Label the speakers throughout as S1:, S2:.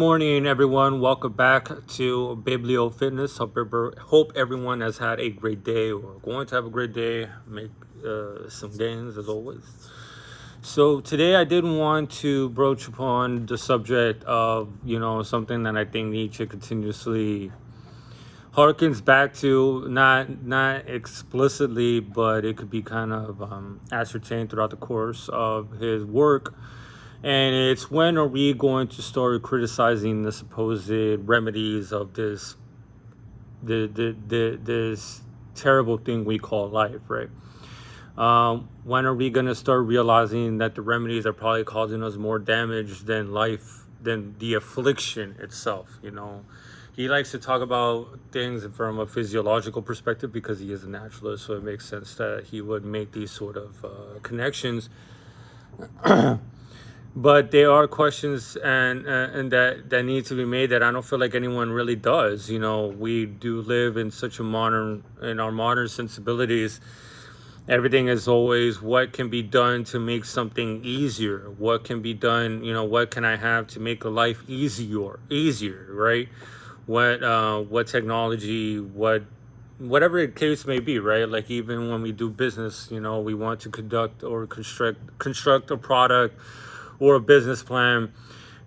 S1: Morning, everyone. Welcome back to Biblio Fitness. Hope everyone has had a great day or going to have a great day. Make some gains as always. So today I did want to broach upon the subject of something that I think Nietzsche continuously harkens back to, not explicitly, but it could be kind of ascertained throughout the course of his work. And it's, when are we going to start criticizing the supposed remedies of this terrible thing we call life, right? When are we going to start realizing that the remedies are probably causing us more damage than life, than the affliction itself? He likes to talk about things from a physiological perspective because he is a naturalist, so it makes sense that he would make these sort of connections. But there are questions and that need to be made that I don't feel like anyone really does. We do live in such a in our modern sensibilities. Everything is always what can be done to make something easier. What can be done? What can I have to make a life easier, right? What technology? Whatever the case may be, right? Like, even when we do business, we want to conduct or construct a product or a business plan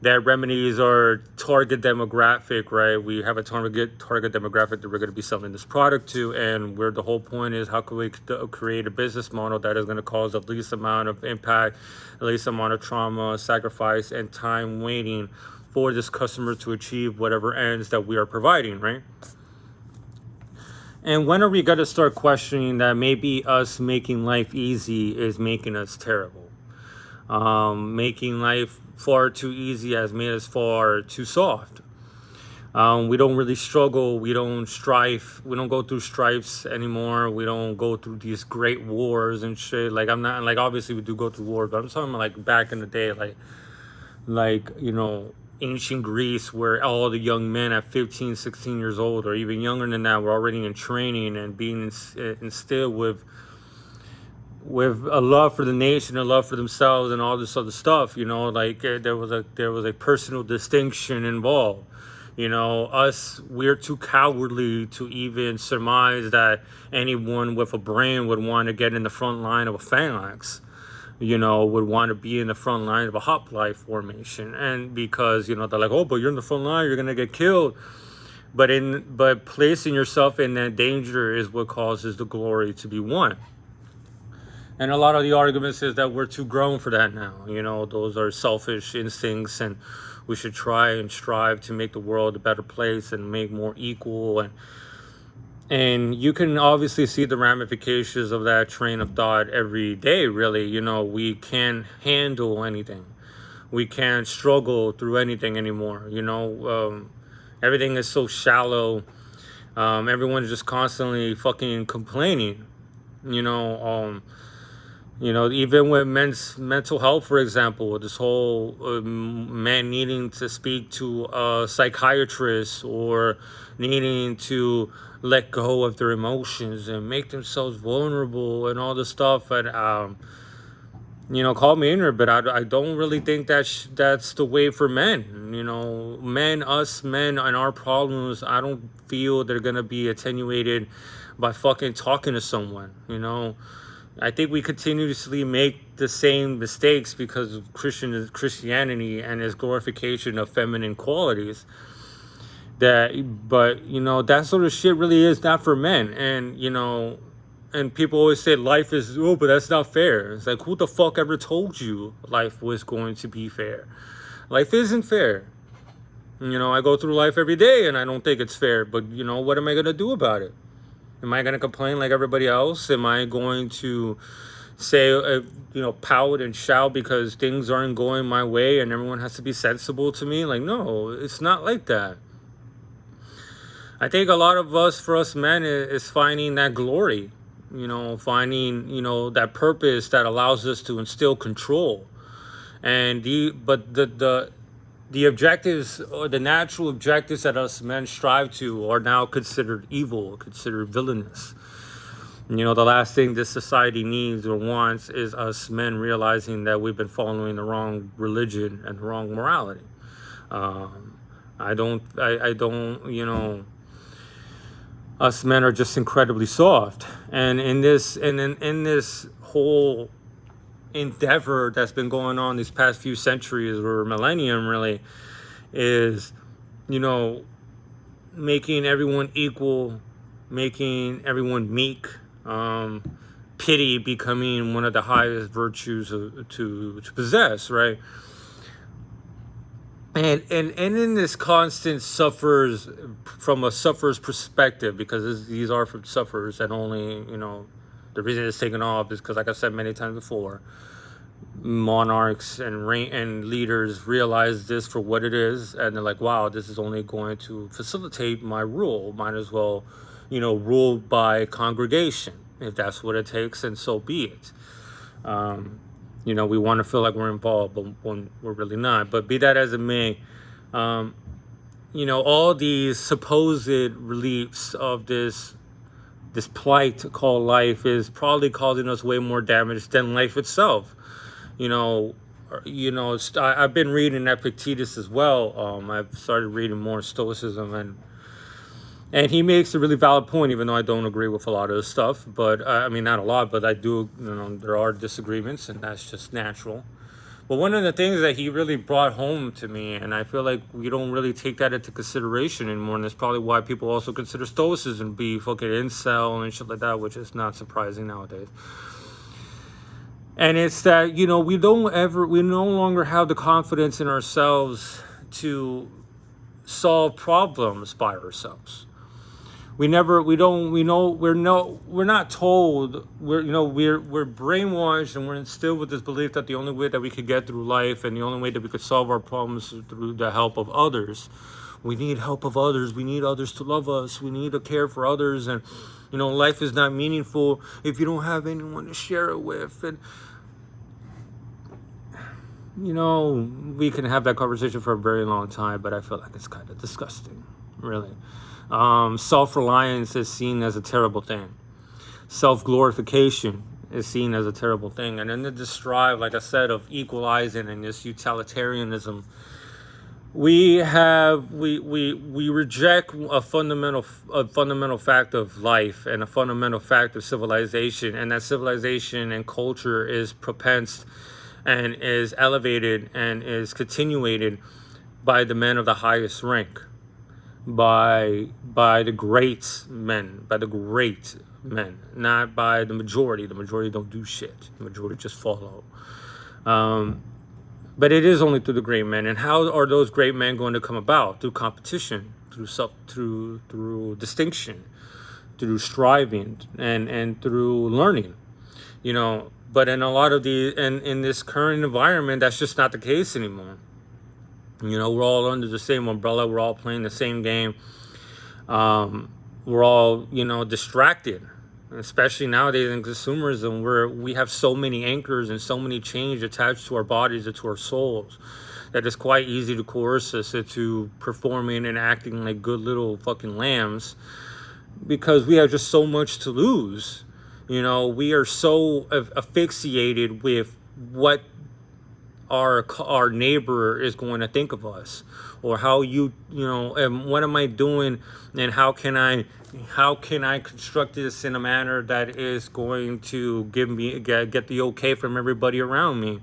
S1: that remedies our target demographic, right? We have a target demographic that we're going to be selling this product to, and where the whole point is, how can we create a business model that is going to cause the least amount of impact, the least amount of trauma, sacrifice, and time waiting for this customer to achieve whatever ends that we are providing, right? And when are we going to start questioning that maybe us making life easy is making us terrible? Making life far too easy has made us far too soft. We don't really struggle. We don't strife. We don't go through strifes anymore. We don't go through these great wars and shit. Like, I'm not, like, obviously we do go through wars, but I'm talking about like back in the day, like ancient Greece, where all the young men at 15, 16 years old, or even younger than that, were already in training and being instilled with a love for the nation, a love for themselves, and all this other stuff. Like, there was a personal distinction involved. We're too cowardly to even surmise that anyone with a brain would want to get in the front line of a phalanx. Would want to be in the front line of a hoplite formation, and because they're like, oh, but you're in the front line, you're gonna get killed. But placing yourself in that danger is what causes the glory to be won. And a lot of the arguments is that we're too grown for that now. Those are selfish instincts, and we should try and strive to make the world a better place and make more equal. And you can obviously see the ramifications of that train of thought every day, really. We can't handle anything. We can't struggle through anything anymore. Everything is so shallow. Everyone's just constantly fucking complaining. Even with men's mental health, for example, this whole man needing to speak to a psychiatrist or needing to let go of their emotions and make themselves vulnerable and all this stuff. And, call me ignorant, but I don't really think that's the way for men. Us men and our problems, I don't feel they're going to be attenuated by fucking talking to someone. I think we continuously make the same mistakes because of Christianity and its glorification of feminine qualities. But that sort of shit really is not for men. And people always say life is, oh, but that's not fair. It's like, who the fuck ever told you life was going to be fair? Life isn't fair. I go through life every day and I don't think it's fair. But what am I gonna do about it? Am I going to complain like everybody else? Am I going to say, pout and shout because things aren't going my way and everyone has to be sensible to me? Like, no, it's not like that. I think a lot of for us men, is finding that glory, finding, that purpose that allows us to instill control. But the objectives, or the natural objectives that us men strive to, are now considered evil, considered villainous. The last thing this society needs or wants is us men realizing that we've been following the wrong religion and the wrong morality. I don't, us men are just incredibly soft. And in this whole endeavor that's been going on these past few centuries or millennium really is, you know, making everyone equal, making everyone meek, pity becoming one of the highest virtues to possess, right? And in this constant suffers from a sufferer's perspective, because these are from sufferers, and only, the reason it's taken off is because, like I said many times before, monarchs and leaders realize this for what it is, and they're like, wow, this is only going to facilitate my rule. Might as well, rule by congregation. If that's what it takes, and so be it. We want to feel like we're involved, but when we're really not. But be that as it may, all these supposed reliefs of this plight called life is probably causing us way more damage than life itself. I've been reading Epictetus as well. I've started reading more Stoicism, and he makes a really valid point, even though I don't agree with a lot of his stuff. But I mean, not a lot, but I do. There are disagreements, and that's just natural. But one of the things that he really brought home to me, and I feel like we don't really take that into consideration anymore, and that's probably why people also consider Stoicism to be fucking incel and shit like that, which is not surprising nowadays. And it's that, we no longer have the confidence in ourselves to solve problems by ourselves. We're not told, we're brainwashed, and we're instilled with this belief that the only way that we could get through life and the only way that we could solve our problems is through the help of others. We need help of others. We need others to love us. We need to care for others. And, life is not meaningful if you don't have anyone to share it with. And, we can have that conversation for a very long time, but I feel like it's kind of disgusting, really. Self-reliance is seen as a terrible thing. Self-glorification is seen as a terrible thing. And then the strive, like I said, of equalizing and this utilitarianism, we reject a fundamental fact of life and a fundamental fact of civilization, and that civilization and culture is propensed and is elevated and is continuated by the men of the highest rank, by the great men, not by the majority. The majority don't do shit. The majority just follow. But it is only through the great men. And how are those great men going to come about? Through competition, through distinction, through striving, and through learning. But in a lot of in this current environment, that's just not the case anymore. We're all under the same umbrella. We're all playing the same game. We're all, distracted, especially nowadays in consumerism, where we have so many anchors and so many chains attached to our bodies and to our souls that it's quite easy to coerce us into performing and acting like good little fucking lambs, because we have just so much to lose. We are so asphyxiated with what our neighbor is going to think of us, or how and what am I doing, and how can I construct this in a manner that is going to get the okay from everybody around me.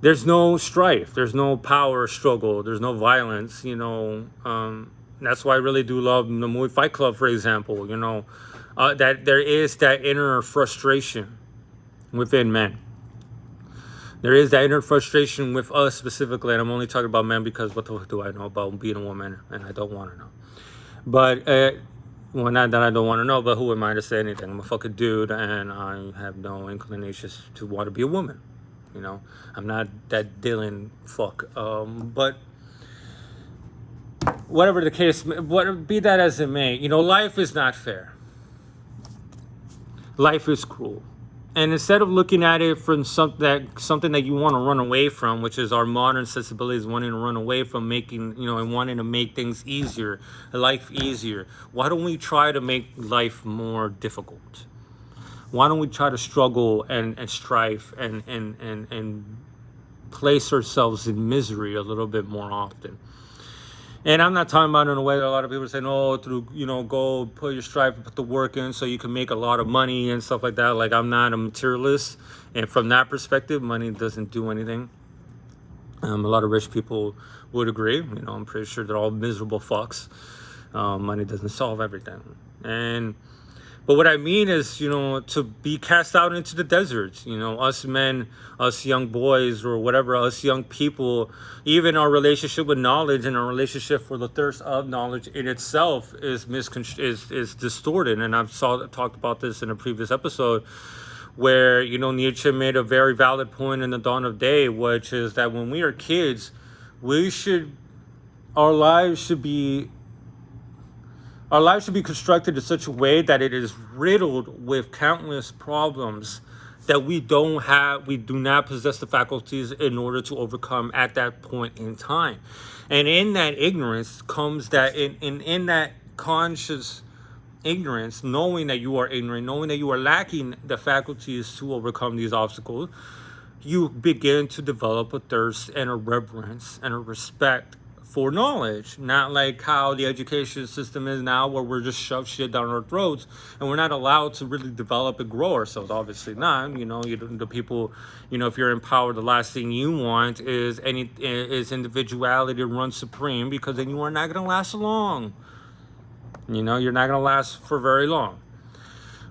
S1: There's no strife, there's no power struggle, there's no violence. That's why I really do love the movie Fight Club, for example. That there is that inner frustration within men. There is that inner frustration with us specifically, and I'm only talking about men because what the fuck do I know about being a woman, and I don't want to know. But, not that I don't want to know, but who am I to say anything? I'm a fucking dude, and I have no inclinations to want to be a woman. I'm not that Dylan fuck. But whatever the case, be that as it may, life is not fair. Life is cruel. And instead of looking at it from something that you want to run away from, which is our modern sensibilities, wanting to run away from making, and wanting to make things easier, life easier, why don't we try to make life more difficult? Why don't we try to struggle and strife and place ourselves in misery a little bit more often? And I'm not talking about in a way that a lot of people say, no, through, go put your stripe, put the work in so you can make a lot of money and stuff like that. Like, I'm not a materialist. And from that perspective, money doesn't do anything. A lot of rich people would agree. I'm pretty sure they're all miserable fucks. Money doesn't solve everything. But what I mean is, to be cast out into the deserts, us men, us young boys or whatever, us young people, even our relationship with knowledge and our relationship for the thirst of knowledge in itself is distorted. And I've talked about this in a previous episode where, Nietzsche made a very valid point in The Dawn of Day, which is that when we are kids, we should, our lives should be our life should be constructed in such a way that it is riddled with countless problems that we do not possess the faculties in order to overcome at that point in time. And in that ignorance comes that in that conscious ignorance, knowing that you are ignorant, knowing that you are lacking the faculties to overcome these obstacles, you begin to develop a thirst and a reverence and a respect for knowledge. Not like how the education system is now, where we're just shoved shit down our throats and we're not allowed to really develop and grow ourselves. Obviously not. The people, if you're in power, the last thing you want is individuality to run supreme, because then you are not going to last long. You're not going to last for very long.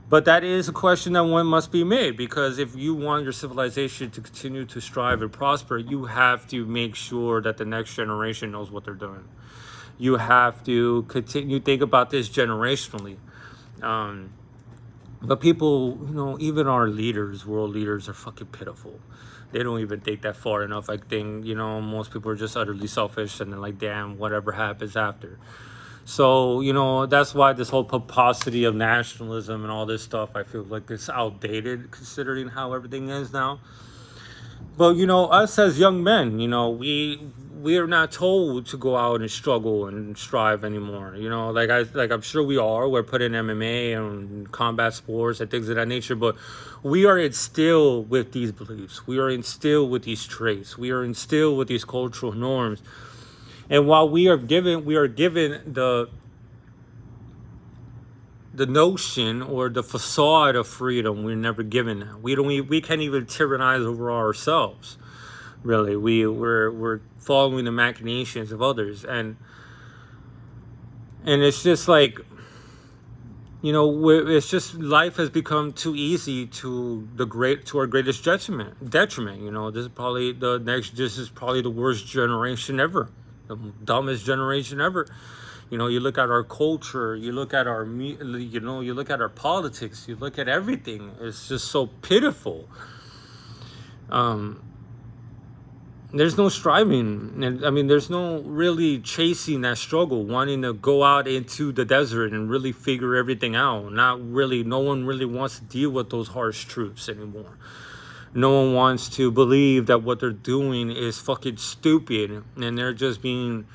S1: But that is a question that one must be made, because if you want your civilization to continue to strive and prosper, you have to make sure that the next generation knows what they're doing. You have to continue, think about this generationally. But people, even our leaders, world leaders, are fucking pitiful. They don't even think that far enough. I think, most people are just utterly selfish and they're like, damn, whatever happens after. So, that's why this whole pomposity of nationalism and all this stuff, I feel like it's outdated considering how everything is now. But, us as young men, we are not told to go out and struggle and strive anymore. I'm sure we are. We're put in MMA and combat sports and things of that nature, but we are instilled with these beliefs. We are instilled with these traits. We are instilled with these cultural norms. And while we are given the notion or the facade of freedom, we're never given that. We can't even tyrannize over ourselves. Really, we're following the machinations of others, and it's just like, it's just life has become too easy to our greatest detriment. This is probably the worst generation ever. The dumbest generation ever. You look at our culture, you look at you look at our politics, you look at everything. It's just so pitiful. There's no striving, and there's no really chasing that struggle, wanting to go out into the desert and really figure everything out. No one really wants to deal with those harsh truths anymore. No one wants to believe that what they're doing is fucking stupid, and they're just being,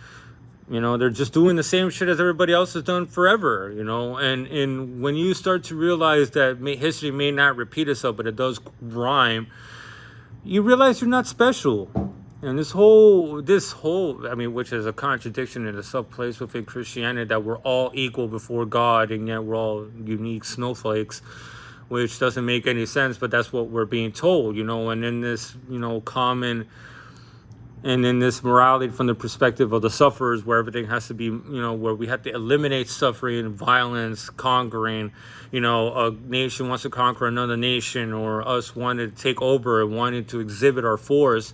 S1: they're just doing the same shit as everybody else has done forever, and when you start to realize that history may not repeat itself, but it does rhyme, you realize you're not special. And this whole, which is a contradiction in itself, placed within Christianity, that we're all equal before God, and yet we're all unique snowflakes, which doesn't make any sense, but that's what we're being told, and in this, and in this morality from the perspective of the sufferers, where everything has to be, where we have to eliminate suffering, violence, conquering, a nation wants to conquer another nation, or us wanting to take over and wanting to exhibit our force.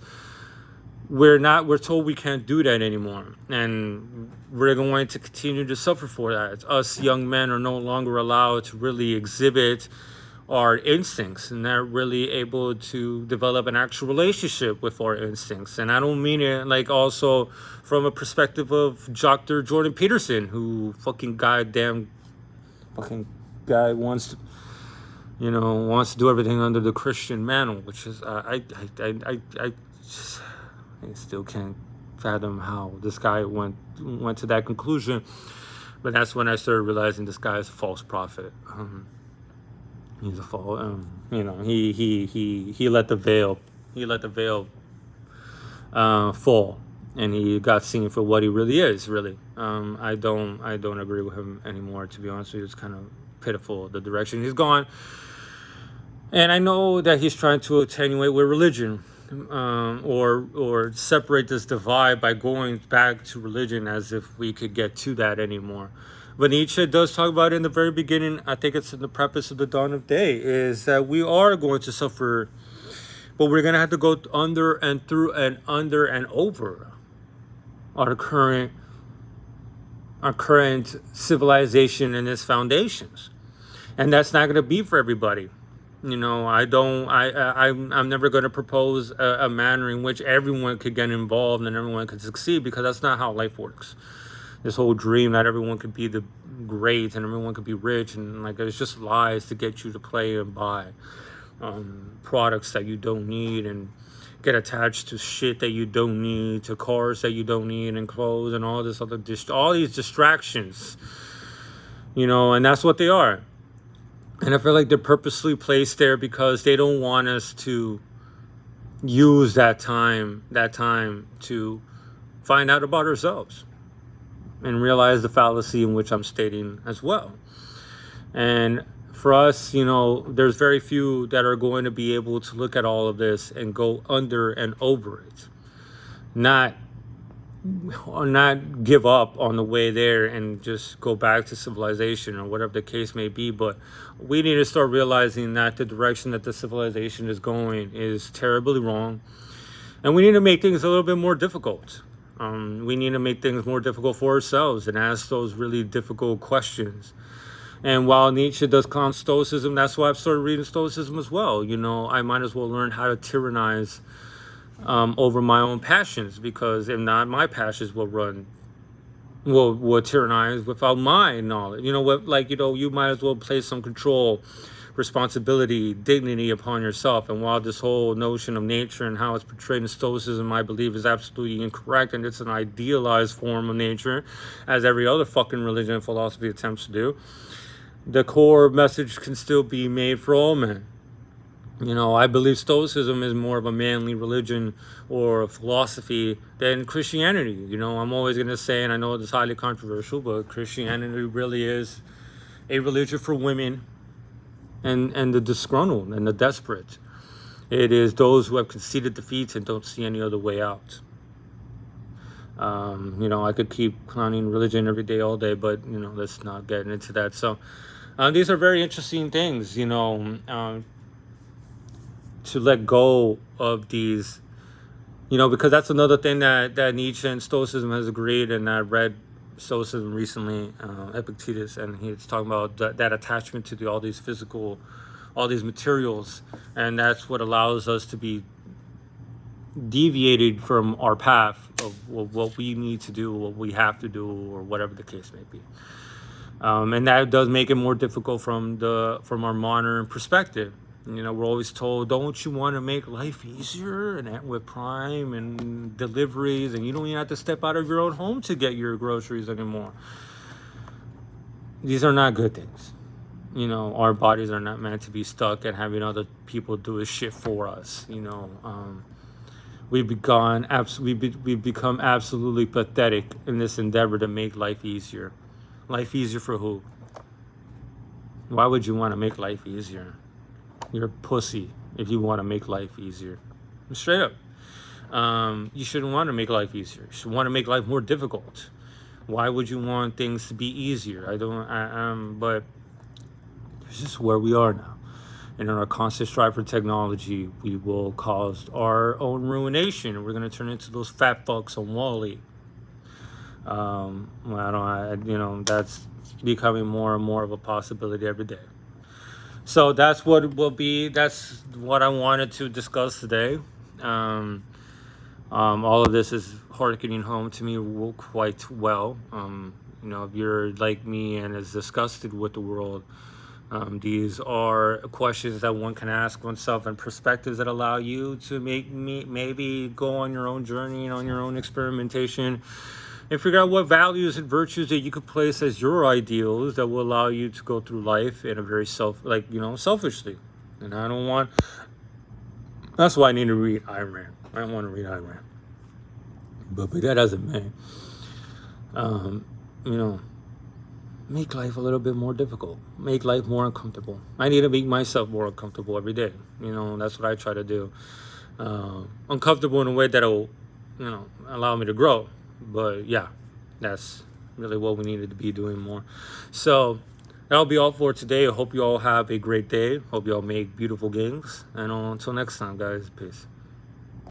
S1: We're told we can't do that anymore, and we're going to continue to suffer for that. Us young men are no longer allowed to really exhibit our instincts, and not really able to develop an actual relationship with our instincts. And I don't mean it like also from a perspective of Dr. Jordan Peterson, who fucking guy wants to do everything under the Christian mantle, which is I still can't fathom how this guy went to that conclusion. But that's when I started realizing this guy is a false prophet. He's a false. He let the veil fall, and he got seen for what he really is. Really, I don't agree with him anymore. To be honest with you, it's kind of pitiful the direction he's gone. And I know that he's trying to attenuate with religion, or separate this divide by going back to religion, as if we could get to that anymore. But Nietzsche does talk about it in the very beginning. I think it's in the preface of The Dawn of Day, is that we are going to suffer, but we're going to have to go under and through and under and over our current civilization and its foundations. And that's not going to be for everybody. I'm never going to propose a manner in which everyone could get involved and everyone could succeed, because that's not how life works. This whole dream that everyone could be the great and everyone could be rich, and like, it's just lies to get you to play and buy products that you don't need, and get attached to shit that you don't need, to cars that you don't need, and clothes and all this other all these distractions, and that's what they are. And I feel like they're purposely placed there because they don't want us to use that time to find out about ourselves and realize the fallacy in which I'm stating as well. And for us, there's very few that are going to be able to look at all of this and go under and over it. Not give up on the way there and just go back to civilization or whatever the case may be. But we need to start realizing that the direction that the civilization is going is terribly wrong. And we need to make things a little bit more difficult. We need to make things more difficult for ourselves and ask those really difficult questions. And while Nietzsche does clown Stoicism, that's why I've started reading Stoicism as well. I might as well learn how to tyrannize over my own passions, because if not, my passions will tyrannize without my knowledge. You might as well place some control, responsibility, dignity upon yourself. And while this whole notion of nature and how it's portrayed in Stoicism, I believe, is absolutely incorrect, and it's an idealized form of nature, as every other fucking religion and philosophy attempts to do, the core message can still be made for all men. I believe Stoicism is more of a manly religion or a philosophy than Christianity. I'm always going to say, and I know it's highly controversial, but Christianity really is a religion for women and the disgruntled and the desperate. It is those who have conceded defeat and don't see any other way out. I could keep clowning religion every day, all day, but, let's not get into that. So these are very interesting things, to let go of these, because that's another thing that Nietzsche and Stoicism has agreed. And I read Stoicism recently, Epictetus, and he's talking about that attachment to all these materials, and that's what allows us to be deviated from our path of what we need to do, what we have to do, or whatever the case may be. And that does make it more difficult from our modern perspective. We're always told, don't you want to make life easier, and with Prime and deliveries, and you don't even have to step out of your own home to get your groceries anymore. These are not good things. Our bodies are not meant to be stuck and having other people do this shit for us. We've become absolutely pathetic in this endeavor to make life easier. Life easier for who? Why would you want to make life easier? You're a pussy if you want to make life easier. Straight up. You shouldn't want to make life easier. You should want to make life more difficult. Why would you want things to be easier? But this is where we are now. And in our constant strive for technology, we will cause our own ruination. We're going to turn into those fat fucks on Wall-E. That's becoming more and more of a possibility every day. So that's what it will be. That's what I wanted to discuss today. All of this is hearkening home to me quite well. If you're like me and is disgusted with the world, these are questions that one can ask oneself, and perspectives that allow you to maybe go on your own journey and on your own experimentation, and figure out what values and virtues that you could place as your ideals that will allow you to go through life in a very selfishly. And that's why I need to read Ayn Rand. I want to read Ayn Rand. But with that as a man, you know, make life a little bit more difficult, make life more uncomfortable. I need to make myself more uncomfortable every day. You know, that's what I try to do. Uncomfortable in a way that'll, you know, allow me to grow. But yeah, that's really what we needed to be doing more. So that'll be all for today. I hope you all have a great day. Hope you all make beautiful games. And until next time, guys, peace.